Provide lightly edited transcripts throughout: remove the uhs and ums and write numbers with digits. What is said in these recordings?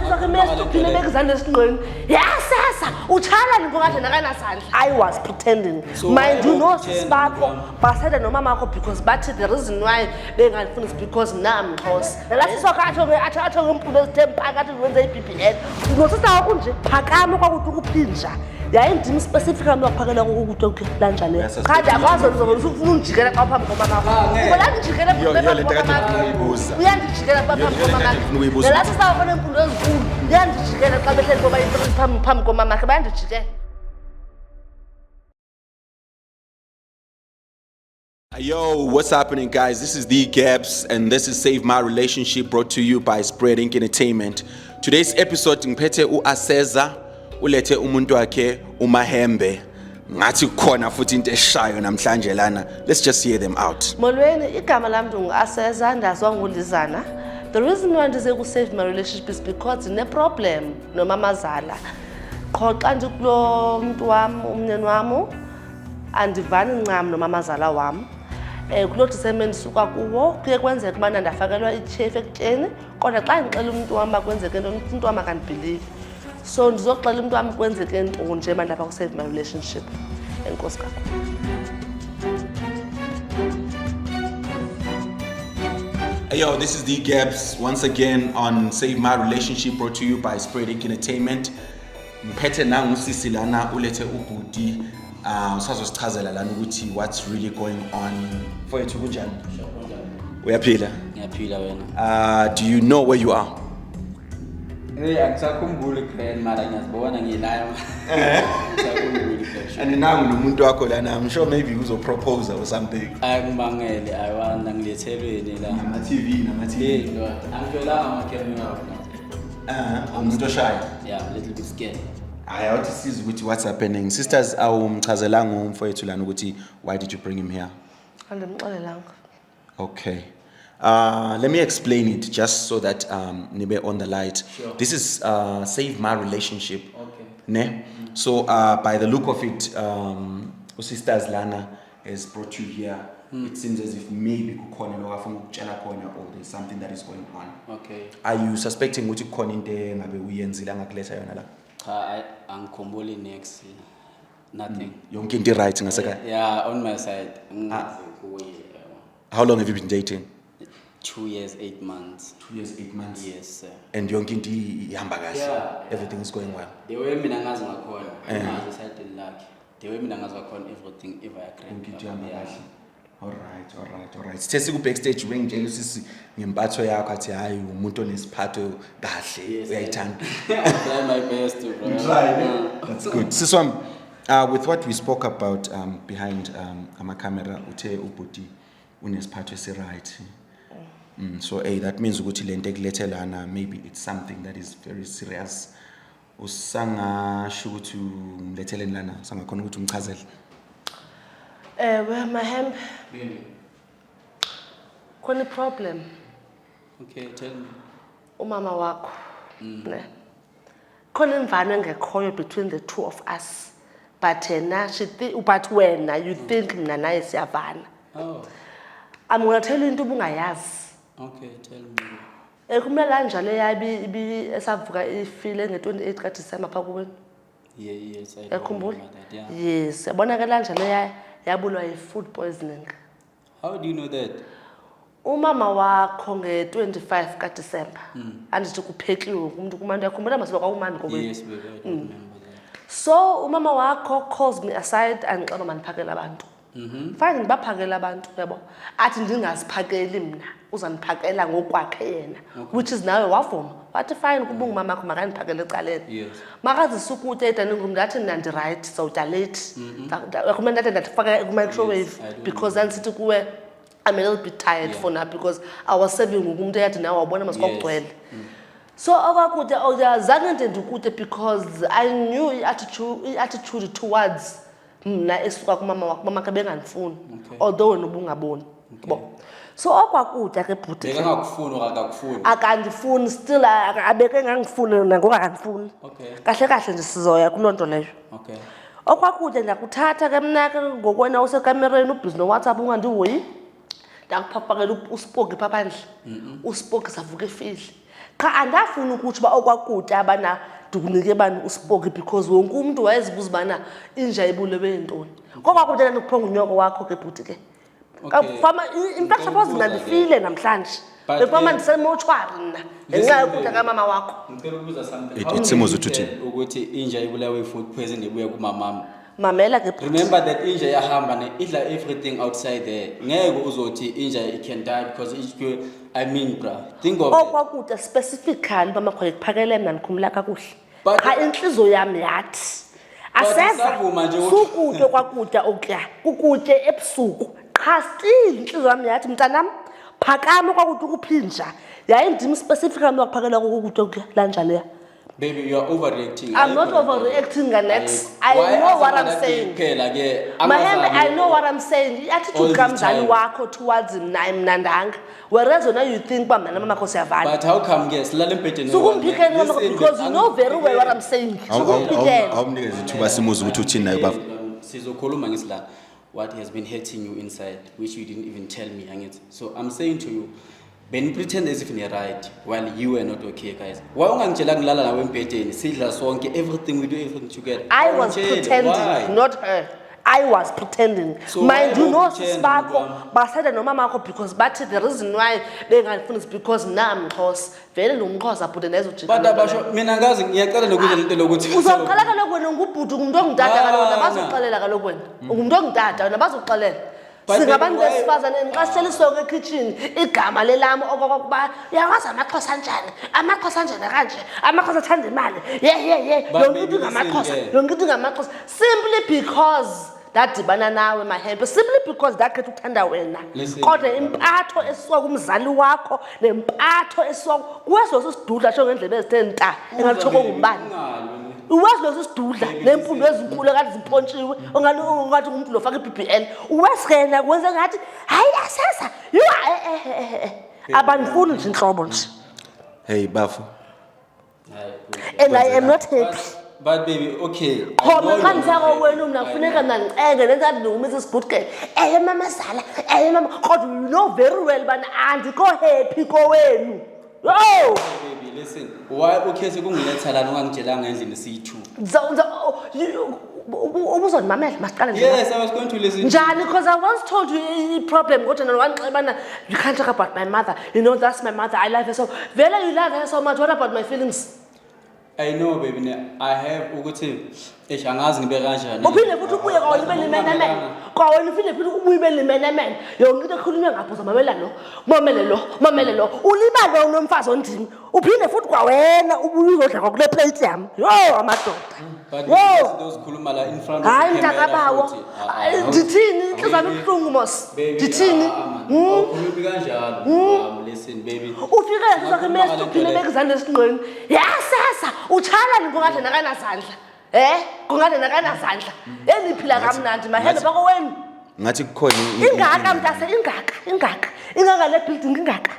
sakhe mase uphile bekuzande esinqweni. Yasasa uchala ningokahle nakanasandla. I was pretending. Mind you know sibakho basada nomama wakho because bathi the reason why bengafuni is because namxhosa. Lasi sokatho athatha umpulo ezithempakathi wenza iBBN. Unosisa wakho nje phakama kwakuthi ukuphinja. Yayindimi specific amaphakela ukuthi lanjani. Khadi akwazi uzobona ufuna unjikela xa phambi komama wakho. Ubona unjikela uyandijikela phambi komama wakho. Lasi sawufuna impulo ezinkulu. Uyandijikela xa behleli ngoba into phambi komama wakho bayandijikela. Yo, what's happening, guys? This is The Gaps, and this is Save My Relationship, brought to you by Spread Ink Entertainment. Today's episode, ngiphethe uAseza, ulethe umuntu wakhe uMahembe. Ngathi khona futhi into eshayo namhlanje lana. Let's just hear them out. Molweni, igama lami nginguAseza, ndazwa ngulizana. The reason why ndize ku Save My Relationship is because ne problem nomamazala. Qho xa ndikulo muntu wami, umnyeni wami, andivani ncam nomamazala wami. Kulo December suka kuwo kuye kwenzeka ubana ndafakelwa ichef ekutyeni kodwa xa ngixela umuntu wami bakwenzeke into umuntu wami akanibelieve so ndizoxela umuntu wami kwenzeke into nje mandapha ku Save My Relationship. Enkosi kakhulu. Yo, this is The Gaps once again on Save My Relationship, brought to you by Spread Ink Entertainment. Ngiphethe nangusisi lana ulethe ubhuti usazosichazela lana ukuthi what's really going on. Mfowethu kunjani? Uyaphila? Ngiyaphila wena. Do you know where you are? Angisakhumbuli plan mara ngiyazibona ngilayo. Angisakhumbuli plan. And nangu nomuntu wakho lana, I'm sure maybe uzopropose or something. Ayingibangele ayiwanda ngilethelweni la. Nama TV. Angithola ama-camera. Umuntu oshayo. Yeah, a little bit scared. Ayawathi siza ukuthi what's happening. Sisters awumchazelanga umfowethu lana ukuthi why did you bring him here? Andimxelelanga. Okay. Let me explain it just so that nibe on the light. Sure. This is Save My Relationship. Okay. Ne? So by the look of it, Sisters Lana has brought you here. It seems as if maybe kukhona lo afuna ukutshela khona or there's something that is going on. Okay. Are you suspecting ukuthi kukhona into engabe uyenzile ngakuletha yona la? Cha, angikhumbuli next. Nothing. Yonke into right ngaseka. Yeah, on my side. How long have you been dating? 2 years, 8 months. 2 years, 8 months. Yes, sir. And yonke into ihamba kahle. Yeah. Everything is going well. The way mina ngazi ngakhona, ngazi side lucky. The way mina ngazi ngakhona everything ever Yonke into agreed. ihamba kahle. Alright. Sithe siku backstage wengitshela usisi ngempatho yakho athi hayi umuntu onesiphatho kahle uyayithanda. Try my best to bro. That's good. Siswam, with what we spoke about behind ama camera uthe ubhuti unesiphatho esiright. So that means ukuthi lento ekulethelana maybe it's something that is very serious. Usangasho ukuthi umletheleni lana sangakhona ukuthi umchazele. Well, Mahembe, Really? khona problem Okay, tell me. umama wakho. Ne. Khona imvano engekhoyo between the two of us. But but wena you think mina naye siyavana. Oh, I'm going to tell you into ubungayazi. okay, tell me. Kumele kanjalo yabi esavuka ifile nge28 ka December pha kuwena. Yes, I Yakhumbula? remember that, yeah. Yes, yabona ke kanjalo yabulwa yi-food poisoning. How do you know that? Umama wakho nge25 ka December. Andithi kuphekiwe umuntu kumantu yakhumbula masiba kwamandi kokwethu. Yes, baby, I remember that. So umama wakho calls me aside and ngixaba maniphakela abantu. Fine ngibaphakela abantu yabo. Athi ndingaziphakeli mina, uzaniphakela ngokwakhe yena. Which is nawe wavuma. Wathi fine kuba ungumama wakho makaniphakele ecaleni. Yes. Makazisa ukutya edani ngumntu nandi right sawutya late. Yakumele ndathi ndafaka ku microwave because ansithi kuwe I'm a little bit tired for now because I was serving umuntu eyathi nawe wabona masikugcwele. So okakutya awuzange ndendukuthe because I knew attitude towards mna esuka kumama wakho mama ke bengandifuni although wena ubungaboni yabo. So okwakutya ke bhuti Bekangakufuni akakufuni. akandifuni still abeke ngangifuni nangokangifuni. Okay. Kahle nje sizoya kulonto leyo. Okay. Okwakutya ndakuthatha ke mna ke ngokwena usekamereni ubhizi no WhatsApp ungandihoyi. Ndakuphapakela uspoke phaphandle. Uspoke savuka efihli. Cha andafuna ukuthi ba okwakutya abana ndikunike bani uspoke because wonke umuntu wayezibuza bana inja ibulewe yintoni. Ngoba kutela ukuphonga unyoko wakho ke bhuti ke. Fama impela suppose mina ndifile namhlanje. Befama ndisemochwari nina. Ngenxa yokutya kamama wakho. Ngicela ukubuza something. It's Simuzi uthi ukuthi inja ibulawe food poison ebuya kumamama. Mamela ke. Remember that inja yahamba ne idla everything outside there. Ngeke uzothi inja can die because I mean bra. Think of Okwakutya specifically bamakhwele kuphakele mina nikhumula kakuhle. Cha inhliziyo yami yathi. Aseza sukutya kwakutya okya. Kukutya ebusuku. Cha still inhliziyo yami yathi mntanami phakama kwakutya ukuphinja. Yayindimi specifically wakuphakela kokutya okya lanja leya. Baby, you are overreacting. I'm not overreacting, Ganex. I know what I'm saying. Mahembe, I know what I'm saying. The attitude comes and wako towards him, Nandang. Whereas now you think, but how come, yes, because you know very well what I'm saying. What has been hurting you inside, which you didn't even tell me. So I'm saying to you, Ben pretend as if you're right while you were not okay, guys. Why everything we do, everything together? I was pretending, not her. I was pretending. So mind you know, Sparko, but I said no mama because but the reason why they can finish because now because very long cause I put an ezo chicken. But Minangazi, yaqala nokuthi lokuthi. Uzoqala kaloku wena ngubhuti umuntu ongidada kaloku nabazoxelela kaloku wena. Umuntu ongidada nabazoxelela. Singabantu besifazane enqasheliswe ke kitchen igama lelami okokuba yawazi amaXhosa kanjani amaXhosa kanjani kanje amaXhosa athanda imali yonke into ngamaXhosa yonke into ngamaXhosa simply because that dibana nawe Mahembe simply because that ke ukuthanda wena kodwa impatho esisuka kumzali wakho nempatho esisuka kweso sidudla sho ngendlebe ezitenta engathoko ngumbani uwazi lo sidudla lempundo ezinkulu kade zimpontshiwe ongathi umuntu lo faka iBBL uwesikena kwenza ngathi hayi yasesa abanifuni nje inhlobo nje hey bafo and I am not happy. But baby, okay. Khona kanjalo wena mina kufuneka nancenge lenzathi ngumisa sibhutke mama Zala mama kodwa you know very well bana andikho happy kowenu. Oh baby listen why okay sekungiletha lana ungangitshelanga endlini siyi2 ubuzondimamela masiqale nje. Yes, I was going to listen njani because I once told you a problem kodwa nwanxebana you can't talk about my mother, you know that's my mother, I love her so vele you love her so much, what about my feelings? I know baby I have ukuthi angazi ngibe kanjani uphinde futhi ubuye kwawona ibe limenemene kwawona uphinde futhi ubuye ibe limenemene yonke into ekhulunywa ngapho mamele lo uliba lo nomfazi ondimi uphinde futhi kwawena ubuye uzodla ngokule plate yami yo amadoda yo sizokhuluma la in front of hayi mntakabawo ndithini inhlizana ubuhlungu mos ndithini ukhuluma kanjalo listen baby ufike nje sakemesi uphinde bekuzana esinqweni yasasa uchala ngingathi nakanazandla kungathi nakanazandla eniphila kamnandi Mahembe bako wenu ngathi kukhona ingaka mntase ingaka le building ingaka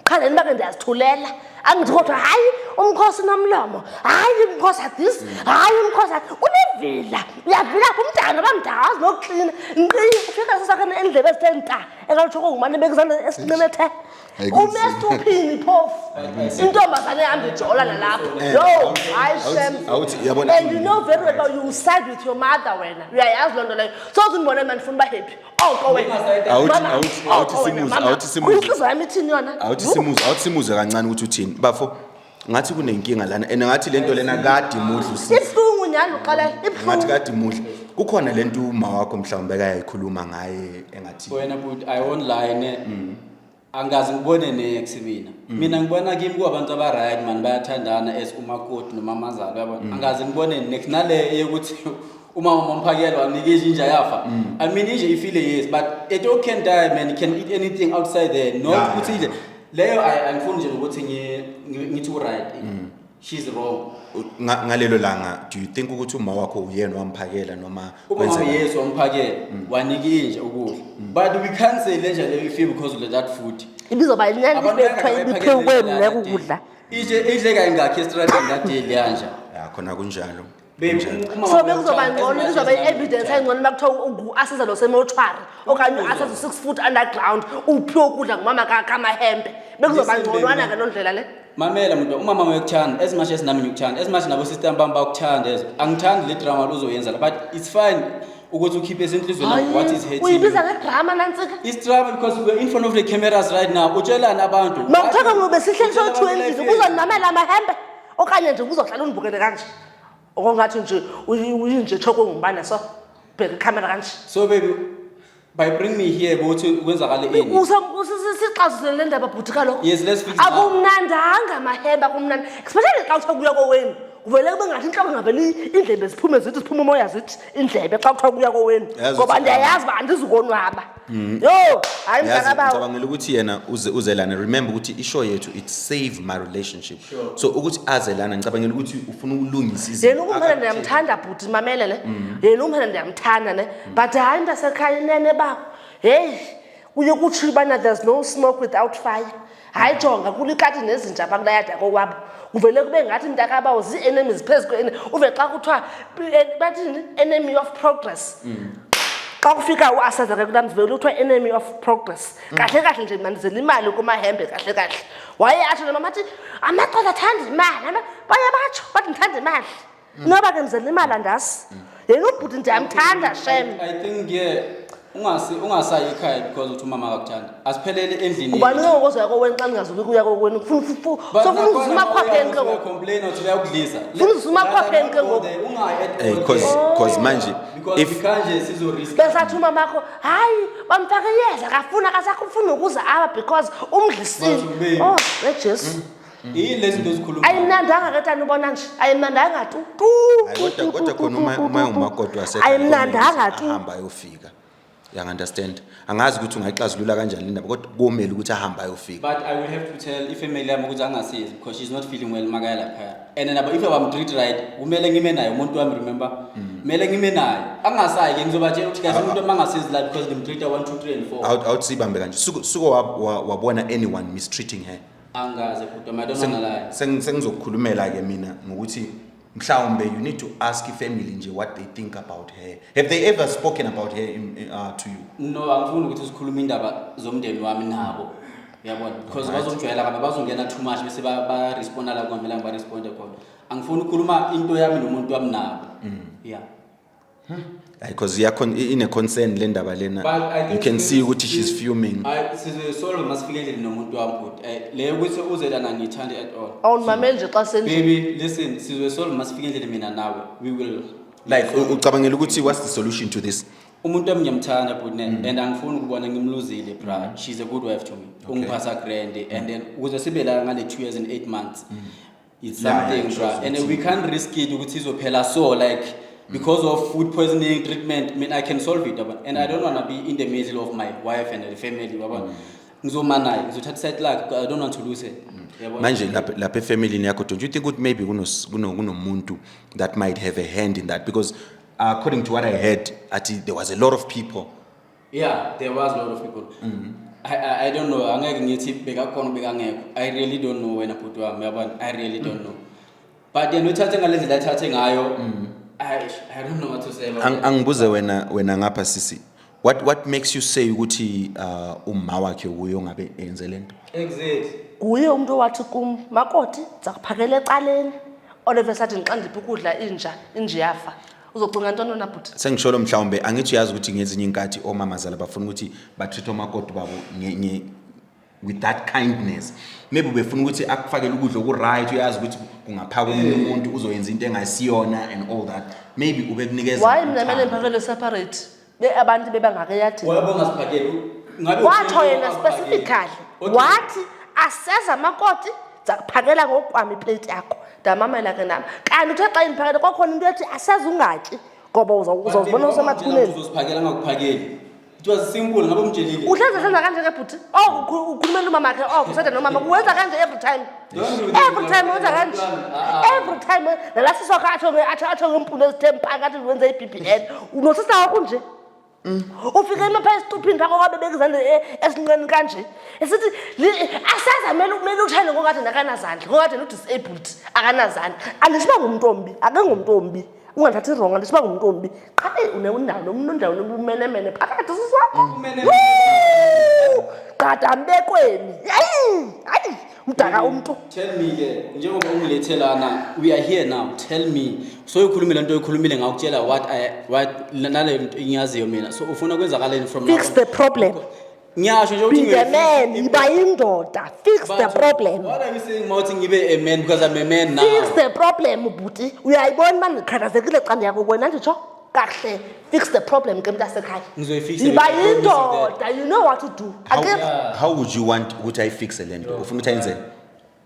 qhaleni bake ndiyazithulela angithi kodwa hayi umkhosi nomlomo hayi umkhosi this hayi umkhosi unevila uyavila kumntana bamdazi nokuklina ufika sasakana endlebe ezitenta engaluthoko ngumane bekuzana esinqinethe umestuphini phofu intombazane yami ijola nalapho yo hayi shem and you know very well you side with your mother wena uyayazi lonto leyo so uzibone manje ufuna ba happy oko wena awuthi Simuzi inhliziyo yami ithini yona awuthi Simuzi kancane ukuthi uthini bafo ngathi kunenkinga lana and ngathi lento lena kade imudla ibuhlungu nyalo uqala ngathi kade imudla kukhona lento uma wakho mhlawumbe kayayikhuluma ngaye engathi wena but I won't lie angazi ngibone next mina ngibona kimi kuabantu aba right man bayathandana as umakoti nomama Zala yabona angazi ngibone next nale ukuthi umama momphakelwa nike inja yafa I mean inja ifile yes but it all can die man, you can eat anything outside there no ukuthi nje leyo angifuni nje ukuthi ngithi right she's wrong ngalelo langa do you think ukuthi uma wakho uyena wamphakela noma kwenza yes wamphakela wanike inja ukudla but we can't say lenja leyo ifile because of that food ibizoba inyani iphekwe kwenu nekudla idle kangakho estrategy that day leyanja khona kunjalo so bekuzoba ngcono kuzoba evidence engcono bakuthiwa asiza lo semochwari okanye asiza 6 foot underground uphiwe ukudla ngumama kaMahembe bekuzoba ngconwana ke nondlela le mamela muntu umama uyakuthanda as much as nami ngikuthanda as much nabo sister bami bakuthanda angithandi le drama uzoyenza but it's fine ukuthi ukhiphe esenhlizweni yakho what is hating uyibiza ngedrama nansika it's drama because we're in front of the cameras right now utshelana abantu mawuthaka ngobe sihleli so-2 endlini uzonamela amahembe okanye nje uzohlala unibukele kanje okungathi nje uyinje thoko ngubana so bheka ikhamera kanje so baby by bring me here bothi kwenzakale ini usixazisele le ndaba bhuti kaloko yes let's fix it akumnandanga amahembe akumnandi especially xa uthiwa kuya kowenu uvele kube ngathi inhloko ngaveli indlebe ziphume zithi ziphume umoya zithi indlebe xa kuthiwa kuya kowenu ngoba ndiyayazi uba andizukonwaba yo hayi mntakabawo ngicabangela ukuthi yena uzelana remember ukuthi ishow yethu it save my relationship so ukuthi azelana ngicabangela ukuthi ufuna ukulungisa izinto yena ukumphela ndiyamthanda bhuti mamele le yena ukumphela ndiyamthanda ne but hayi mntasekhaya inene bakho heyi uye kutsho ubana there's no smoke without fire hayi jonga kulikati nezinja apha kulayada kokwabo uvele kube ngathi mntakabawo zii-enemies phezu uve xa kuthiwa bathini enemy of progress xa kufika uasazake kulamzivele kuthiwa enemy of progress kahle kahle nje mandizela imali kumahembe kahle kahle waye atsho nomama athi amaxola athanda imali baye batsho bathi ndithanda imali noba ke ndizela imali andasi yena ubhuti ndiyamthanda shem I think ungasayi ekhaya because uthi umama akakuthanda asiphelele endlini ubani ngokuzoya kowenu xa ningazuki kuya kowenu sofuna uzuma khwapheni ke ngoku complain uthi bayakudlisa funa uzuma khwapheni ke ngoku because manje if kanje sizo risk besathi umamakho hayi bamfaka iyeza akafuna akasakufuna ukuza apha because umdlisile oh lejesu yile zinto ezikhuluma ayimnandanga ke tani ubona nje ayimnandanga tu kodwa khona uma umakoti ayimnandanga tu ahamba ayofika understand angazi ukuthi ungayixazulula kanjani le ndaba kodwa komele ukuthi ahamba ayofika but I will have to tell ifamily yami ukuthi angasizi because she's not feeling well makaya lapha and nabo if abamtreat right kumele ngime naye umuntu wami remember kumele ngime naye angasayi ke ngizobatshela ukuthi guys umuntu mangasizi la because ngimtreat 1 2 3 and 4 awutsibambe kanje suko wabona anyone mistreating her angaze kodwa madonna la sengizokukhulumela ke mina ngokuthi mhlawumbe you need to ask family nje what they think about her have they ever spoken about her to you no angifuni ukuthi sikhulume indaba zomndeni wami nabo yabona because bazongijwayela kabe bazongena too much bese ba responda la kwamela ba responde khona angifuni ukukhuluma into yami nomuntu wami nabo yeah because in a concern le ndaba lena you can see ukuthi she's fuming sizwe masifikele nomuntu wami but le ukuthi uzelana ngithande at all awumameli nje xa senje baby listen sizwe masifikele mina nawe we will like ucabangela ukuthi what's the solution to this umuntu wami ngiyamthanda but and angifuni ukubona ngimluzile bra she's a good wife to me ungiphatha grand and then ukuze sibe la ngale 2 years and 8 months it's something bra and we can't risk it ukuthi izophela so like because of food poisoning treatment I mean I can solve it and I don't want to be in the middle of my wife and the family baba ngizomana ngizothatha side like I don't want to lose it manje lapha family yakho don't you think ukuthi maybe kunomuntu that might have a hand in that because according to what I heard there was a lot of people yeah there was a lot of people I don't know angeke ngithi bekakhona bekangekho I really don't know wena bhuti wami yabona I really don't know but yena uthathe ngalezi la thathe ngayo I don't know what to say about angibuze wena ngapha sisi what makes you say ukuthi umma wakhe uyo ngabe enze lento exactly kuye umuntu wathi kum makoti zakuphakela eqaleni oleve sathi ngiqandipha ukudla inja yafa uzocinga ntoni na bhuti sengisholo mhlawumbe angithi uyazi ukuthi ngezinye inkathi omamazala bafuna ukuthi batreat omakoti babo with that kindness maybe befuna ukuthi akufakele ukudla oku right uyazi ukuthi kungaphaka umuntu uzoyenza into engasiyona and all that maybe ube kunikeza why mina mele ngiphakele separate abantu bebangakeyathi wabonga siphakele ngabe watho yena specifically wathi aseza makoti zakuphakela ngokwami iplate yakho ndamamela ke nami kanti uthe xa iniphakele kokhona into ethi aseza ungatyi ngoba uzozibona usemathuneni uzosiphakela ngakuphakeli it was simple ngabe umtshelile uhlenza senza kanje ke bhuti ukhulumela umama wakhe kusade nomama kuwenza kanje every time wenza kanje every time nalasisokho atho ngempilo ezithempa ngathi wenza iBBN unosisa wakho nje ufike emapha esituphini phako kwabe bekuzande esinqeni kanje esithi asaza kumele uthayele ngokathi nakanazandla ngokathi no disabled akanazandla andisiba ngumuntu ombi ake ngumuntu ombi ungathathi wrong andisiba ngumuntu ombi qha unendawo nomunondawo nobumenemene phakathi siswakho qada mbekweni hayi Mdaka umuntu. Tell me ke njengoba ungilethelana we are here now. Tell me so ukhulumile lento oyikhulumile ngakutshela what nale into ingiyaziyo mina. So ufuna kwenzakaleni from now. Fix the problem. Ngiyasho nje ukuthi Be the man, iba indoda. Fix the problem. What are you saying mawuthi ngibe a man because I'm a man now? Fix the problem bhuti. Uyayibona manje khathazekile xa ndiya kuwena nditsho kahle. Fix the problem ke mntasekhaya. Ngizoyifixa. Iba indoda, you know what to do. How would you want ukuthi ayifixe lento? Ufuna ukuthi ayenzeni?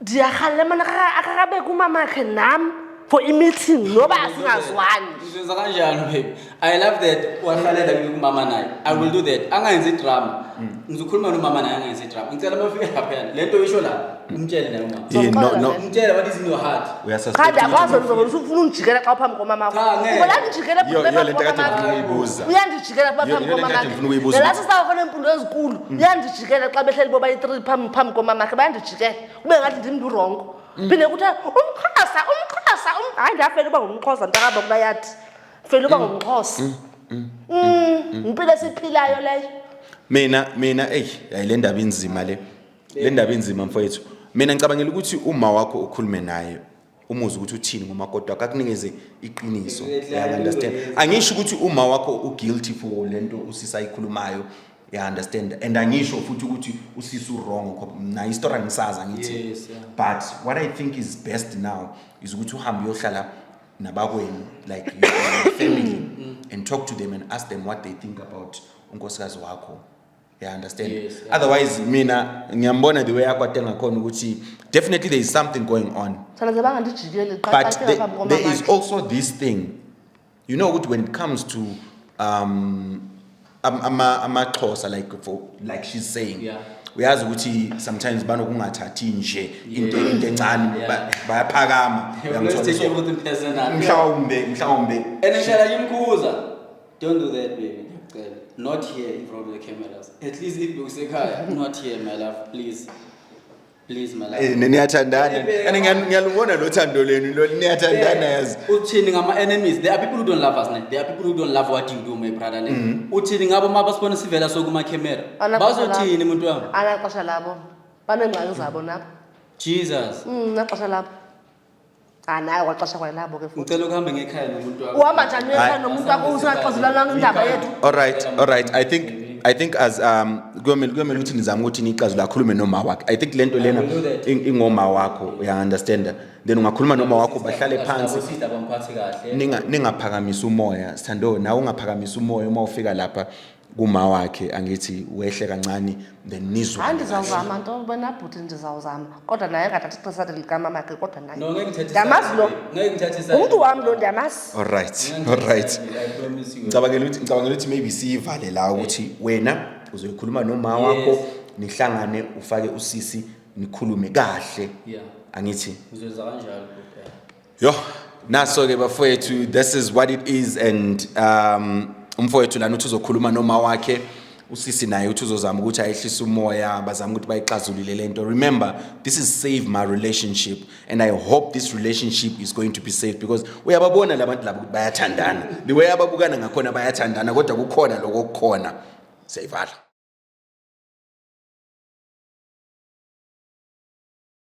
Ndiyakhalela mana akakabe kumamakhe nam for i-meeting noba asingazwani. Ngizenza kanjani baby? I love that wahlalela kumama naye. I will do that. Angayenzi drama. Ngizokhuluma nomama naye angayenzi drama. Ngicela mafike lapha lento isho la umtshele naye umama. No. Umtshele what is in your heart. Khadi akwazi ngizobona ufuna ungijikela xa uphambi komama wakho. Cha, ngeke. Ngoba ndijikela Yo lento kade ngifuna uyibuza. uyandijikela phambi Yo, lento komama kade ngifuna ukuyibuza. wakhe. Nalasi sakhona empundo ezikulu. Uyandijikela xa behleli boba yi3 phambi komama wakhe bayandijikela. Kube ngathi ndim ndurongo. Phinde kuthi umxhosa. Hayi ndafela uba ngumxhosa ntakabo kubayathi. Fela uba ngumxhosa. Impilo esiphilayo leyo. Mina le ndaba inzima le. Le ndaba inzima mfowethu. Mina ngicabangela ukuthi uma wakho ukhulume naye umuzi ukuthi uthini ngoma kodwa akakunikeze iqiniso. You understand? Angisho ukuthi uma wakho uguilty for lento usisa ikhulumayo. You understand? And angisho futhi ukuthi usisa wrong na history ngisaza ngithi. Yes, yeah. But what I think is best now is ukuthi uhambe uyohlala nabakwenu like your family and talk to them and ask them what they think about unkosikazi wakho. You understand? Yes, yeah. Otherwise mina ngiyambona the way akwatenga khona ukuthi definitely there is something going on. Sana zabangandijikele But there is also this thing. You know what, when it comes to amaXhosa like she's saying. Yeah. Uyazi ukuthi sometimes banokungathathi nje into encane bayaphakama. Let's take everything personal. Mhlawumbe. And ngihlala ngimkhuza. Don't do that baby. Not here in front of the cameras. At least if you say not here my love, please. Please my love. Niyathandana. And ngiyalubona lo thando lenu lo niyathandana yazi. Uthini ngama enemies. There are people who don't love us. There are people who don't love what you do my brother. Uthini ngabo mabasibona sivela sokuma camera. Bazothini umuntu wami? Anaxesha labo. Banengxaki zabo nabo. Jesus. Naxesha labo. Naye waxesha kwalabo ke futhi. Ngicela ukuhambe ngekhaya nomuntu wami. Uhamba njani ekhaya nomuntu wakho usaxazelana indaba yethu? All right. I think as kuyomela ukuthi nizama ukuthi niqazula khulume noma wakhe. I think lento lena ingoma wakho, you understand? Then ungakhuluma noma wakho bahlale phansi. Ningaphakamisa umoya. Sithando nawe ungaphakamisa umoya uma ufika lapha kuma wakhe angithi wehle kancane then nizwe. Andizawuzama nto wena bhuti ndizawuzama. Kodwa naye engathathi ixesha likamama ke kodwa naye. No, ngeke ngithathe. Ndamazi lo. Ngeke ngithathe isandla. Umuntu wami lo ndiyamazi. All right. I promise you. Ngicabangela ukuthi maybe siyivale la ukuthi wena uzoyikhuluma noma wakho nihlangane ufake usisi nikhulume kahle. Yeah. Angithi. Ngizoza kanjalo kuphela. Yo, naso ke bafowethu, this is what it is and umfowethu lana uthi uzokhuluma noma wakhe usisi naye uthi uzozama ukuthi ayehlise umoya bazama ukuthi bayixazulile lento. Remember, this is save my relationship and I hope this relationship is going to be saved because uyababona labantu labo bayathandana. The way ababukana ngakhona bayathandana kodwa kukhona lokho kukhona. Siyayivala.